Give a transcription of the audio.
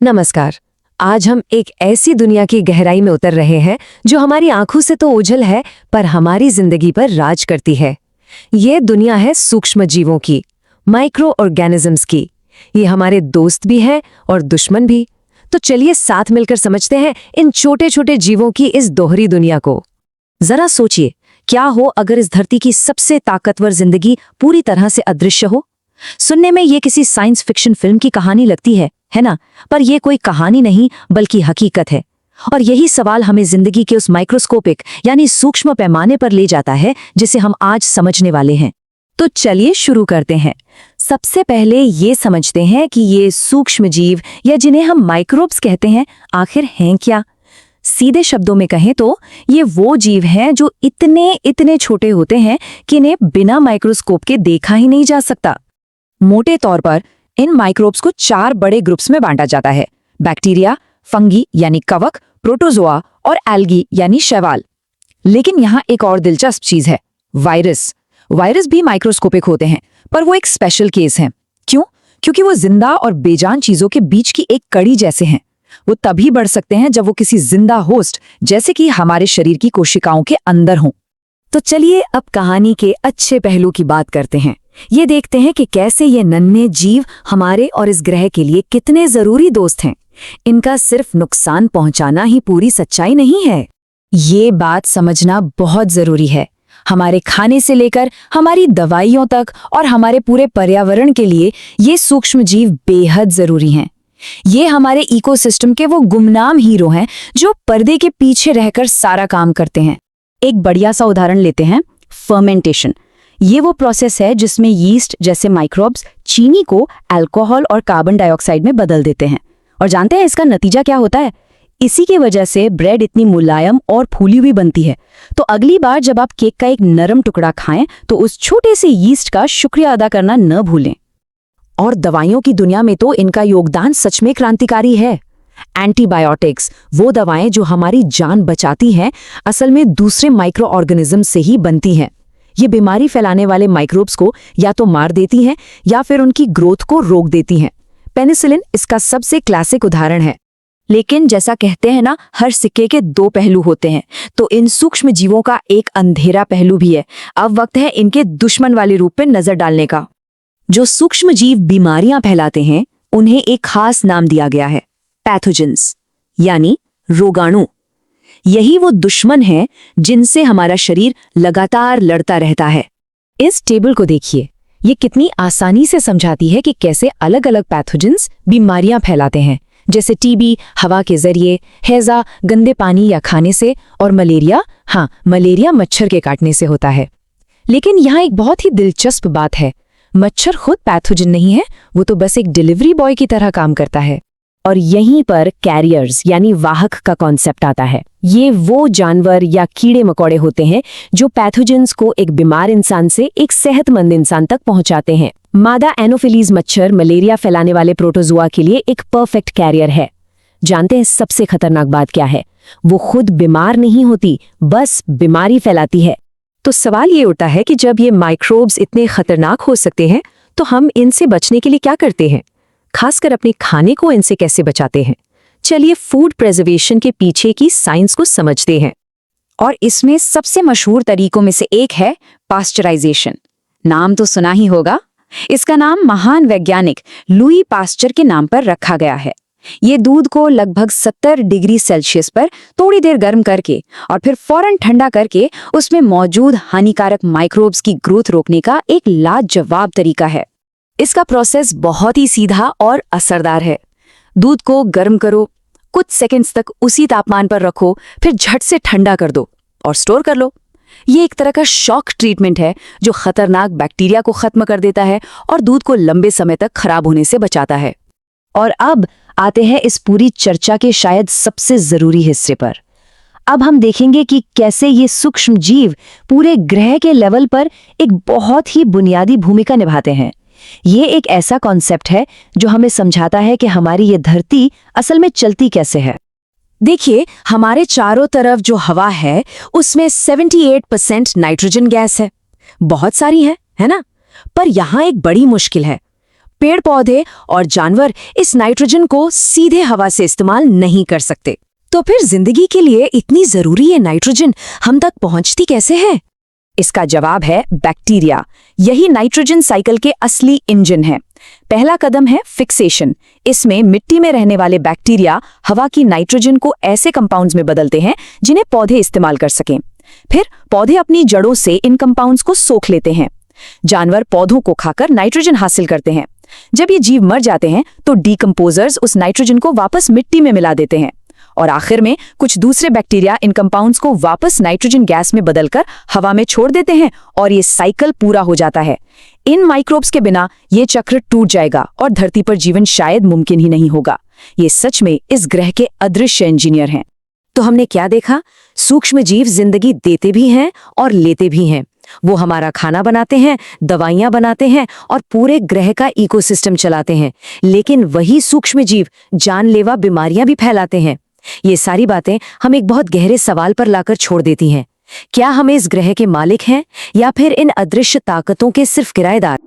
नमस्कार। आज हम एक ऐसी दुनिया की गहराई में उतर रहे हैं जो हमारी आंखों से तो ओझल है पर हमारी जिंदगी पर राज करती है। ये दुनिया है सूक्ष्म जीवों की, माइक्रो ऑर्गेनिजम्स की। ये हमारे दोस्त भी हैं और दुश्मन भी। तो चलिए साथ मिलकर समझते हैं इन छोटे छोटे जीवों की इस दोहरी दुनिया को। जरा सोचिए, क्या हो अगर इस धरती की सबसे ताकतवर जिंदगी पूरी तरह से अदृश्य हो। सुनने में ये किसी साइंस फिक्शन फिल्म की कहानी लगती है ना? पर यह कोई कहानी नहीं बल्कि हकीकत है। और यही सवाल हमें जिंदगी के उस माइक्रोस्कोपिक यानी सूक्ष्म पैमाने पर ले जाता है जिसे हम आज समझने वाले हैं। तो चलिए शुरू करते हैं। सबसे पहले ये समझते हैं कि ये सूक्ष्म जीव या जिन्हें हम माइक्रोब्स कहते हैं आखिर हैं क्या। सीधे शब्दों में कहें तो ये वो जीव हैं जो इतने इतने छोटे होते हैं कि इन्हें बिना माइक्रोस्कोप के देखा ही नहीं जा सकता। मोटे तौर पर इन माइक्रोब्स को 4 बड़े ग्रुप्स में बांटा जाता है: बैक्टीरिया, फंगी यानी कवक, प्रोटोजोआ और एल्गी यानी शैवाल। लेकिन यहाँ एक और दिलचस्प चीज है, वायरस। वायरस भी माइक्रोस्कोपिक होते हैं, पर वो एक स्पेशल केस है। क्यों? क्योंकि वो जिंदा और बेजान चीजों के बीच की एक कड़ी जैसे हैं। वो तभी बढ़ सकते हैं जब वो किसी जिंदा होस्ट जैसे कि हमारे शरीर की कोशिकाओं के अंदर हों। तो चलिए अब कहानी के अच्छे पहलू की बात करते हैं। ये देखते हैं कि कैसे ये नन्हे जीव हमारे और इस ग्रह के लिए कितने जरूरी दोस्त हैं। इनका सिर्फ नुकसान पहुंचाना ही पूरी सच्चाई नहीं है। ये बात समझना बहुत जरूरी है। हमारे खाने से लेकर हमारी दवाइयों तक और हमारे पूरे पर्यावरण के लिए ये सूक्ष्म जीव बेहद जरूरी हैं। ये हमारे इकोसिस्टम के वो गुमनाम हीरो हैं जो पर्दे के पीछे रहकर सारा काम करते हैं। एक बढ़िया सा उदाहरण लेते हैं, फर्मेंटेशन। ये वो प्रोसेस है जिसमें यीस्ट जैसे माइक्रोब्स चीनी को अल्कोहल और कार्बन डाइऑक्साइड में बदल देते हैं। और जानते हैं इसका नतीजा क्या होता है? इसी की वजह से ब्रेड इतनी मुलायम और फूली हुई बनती है। तो अगली बार जब आप केक का एक नरम टुकड़ा खाएं तो उस छोटे से यीस्ट का शुक्रिया अदा करना न भूलें। और दवाइयों की दुनिया में तो इनका योगदान सच में क्रांतिकारी है। एंटीबायोटिक्स, वो दवाएं जो हमारी जान बचाती हैं, असल में दूसरे माइक्रो ऑर्गेनिज्म से ही बनती हैं। ये बीमारी फैलाने वाले माइक्रोब्स को या तो मार देती हैं या फिर उनकी ग्रोथ को रोक देती हैं। पेनिसिलिन इसका सबसे क्लासिक उदाहरण है। लेकिन जैसा कहते हैं ना, हर सिक्के के 2 पहलू होते हैं, तो इन सूक्ष्म जीवों का एक अंधेरा पहलू भी है। अब वक्त है इनके दुश्मन वाले रूप पे नजर डालने का। जो सूक्ष्म जीव बीमारियां फैलाते हैं उन्हें एक खास नाम दिया गया है, पैथोजेंस यानी रोगाणु। यही वो दुश्मन हैं जिनसे हमारा शरीर लगातार लड़ता रहता है। इस टेबल को देखिए, ये कितनी आसानी से समझाती है कि कैसे अलग अलग पैथोजेंस बीमारियां फैलाते हैं, जैसे टीबी हवा के जरिए, हैजा गंदे पानी या खाने से, और मलेरिया, हाँ मलेरिया मच्छर के काटने से होता है। लेकिन यहाँ एक बहुत ही दिलचस्प बात है, मच्छर खुद पैथोजन नहीं है, वो तो बस एक डिलीवरी बॉय की तरह काम करता है। और यहीं पर कैरियर्स यानी वाहक का कॉन्सेप्ट आता है। ये वो जानवर या कीड़े मकोड़े होते हैं जो पैथोजेंस को एक बीमार इंसान से एक सेहतमंद इंसान तक पहुंचाते हैं। मादा एनोफिलीज मच्छर मलेरिया फैलाने वाले प्रोटोजोआ के लिए एक परफेक्ट कैरियर है। जानते हैं सबसे खतरनाक बात क्या है? वो खुद बीमार नहीं होती, बस बीमारी फैलाती है। तो सवाल ये उठता है कि जब ये माइक्रोब्स इतने खतरनाक हो सकते हैं तो हम इनसे बचने के लिए क्या करते हैं? खासकर अपने खाने को इनसे कैसे बचाते हैं? चलिए फूड प्रिजर्वेशन के पीछे की साइंस को समझते हैं। और इसमें सबसे मशहूर तरीकों में से एक है पास्चराइजेशन। नाम तो सुना ही होगा। इसका नाम महान वैज्ञानिक लुई पास्चर के नाम पर रखा गया है। ये दूध को लगभग 70 डिग्री सेल्सियस पर थोड़ी देर गर्म करके और फिर फौरन ठंडा करके उसमें मौजूद हानिकारक माइक्रोब्स की ग्रोथ रोकने का एक लाजवाब तरीका है। इसका प्रोसेस बहुत ही सीधा और असरदार है। दूध को गर्म करो, कुछ सेकंड्स तक उसी तापमान पर रखो, फिर झट से ठंडा कर दो और स्टोर कर लो। ये एक तरह का शॉक ट्रीटमेंट है जो खतरनाक बैक्टीरिया को खत्म कर देता है और दूध को लंबे समय तक खराब होने से बचाता है। और अब आते हैं इस पूरी चर्चा के शायद सबसे जरूरी हिस्से पर। अब हम देखेंगे कि कैसे ये सूक्ष्म जीव पूरे ग्रह के लेवल पर एक बहुत ही बुनियादी भूमिका निभाते हैं। ये एक ऐसा कॉन्सेप्ट है जो हमें समझाता है कि हमारी ये धरती असल में चलती कैसे है। देखिए, हमारे चारों तरफ जो हवा है उसमें 78% नाइट्रोजन गैस है। बहुत सारी है ना? पर यहाँ एक बड़ी मुश्किल है। पेड़ पौधे और जानवर इस नाइट्रोजन को सीधे हवा से इस्तेमाल नहीं कर सकते। तो फिर जिंदगी के लिए इतनी जरूरी ये नाइट्रोजन हम तक पहुंचती कैसे है? इसका जवाब है बैक्टीरिया। यही नाइट्रोजन साइकिल के असली इंजन है। पहला कदम है फिक्सेशन। इसमें मिट्टी में रहने वाले बैक्टीरिया हवा की नाइट्रोजन को ऐसे कंपाउंड्स में बदलते हैं जिन्हें पौधे इस्तेमाल कर सकें। फिर पौधे अपनी जड़ों से इन कंपाउंड्स को सोख लेते हैं। जानवर पौधों को खाकर नाइट्रोजन हासिल करते हैं। जब ये जीव मर जाते हैं तो डीकंपोजर्स उस नाइट्रोजन को वापस मिट्टी में मिला देते हैं और आखिर में कुछ दूसरे बैक्टीरिया इन कंपाउंड्स को वापस नाइट्रोजन गैस में बदलकर हवा में छोड़ देते हैं और ये साइकिल पूरा हो जाता है। इन माइक्रोब्स के बिना ये चक्र टूट जाएगा और धरती पर जीवन शायद मुमकिन ही नहीं होगा। ये सच में इस ग्रह के अदृश्य इंजीनियर हैं। तो हमने क्या देखा? सूक्ष्म जीव जिंदगी देते भी हैं और लेते भी हैं। वो हमारा खाना बनाते हैं, दवाइयां बनाते हैं और पूरे ग्रह का इकोसिस्टम चलाते हैं। लेकिन वही सूक्ष्म जीव जानलेवा बीमारियां भी फैलाते हैं। ये सारी बातें हम एक बहुत गहरे सवाल पर लाकर छोड़ देती हैं। क्या हम इस ग्रह के मालिक हैं या फिर इन अदृश्य ताकतों के सिर्फ किराएदार?